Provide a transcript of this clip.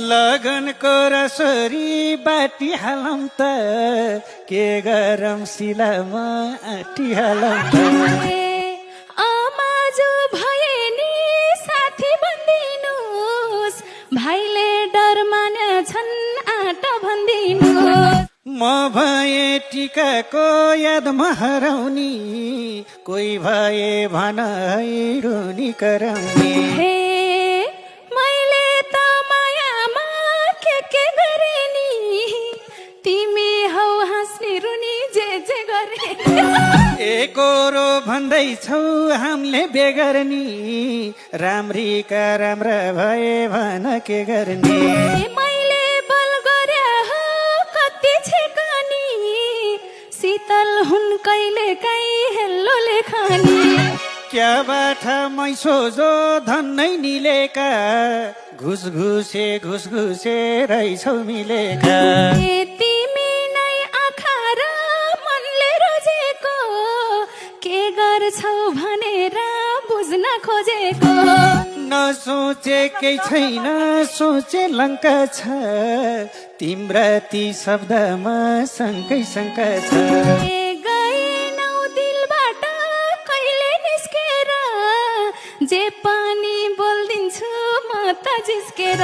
लगनको रसोरी बाटिहालौँ त के गरम शिलामा आटिहालौँ त अमाजु भए नि साथी भनिदिनुस् भाइले डर मानेछन् आँट भनिदिनुस् म भए टिकाको यादमा हराउने कोही भए भन है रुनी कराउने हे मैले त मायामा के गरे नि तिमी हौ हाँस्ने रुनी जे गरे एकोरो भन्दैछौ हामीले बेगर्नी राम्रीका राम्रा भए भन के गर्ने मैले बल गरे हो कति छेकनी शीतल हुन् कहिले काहीँ हेल्लो लेखनी क्या बाठा मैसोजो धन्नै निलेका घुसघुसे रहेछौ मिलेका तिमी नै आँखा र मनले रोजेको के गर्छौ भनेर बुझ्न खोजेको नसोचेकै छैन सोचे लङ्का छ तिम्रा ती शब्दमा शङ्कै शङ्का छ गएनौ दिलबाट कहिले निस्केर जे पनि बोल्दिन्छु म त जिस्केर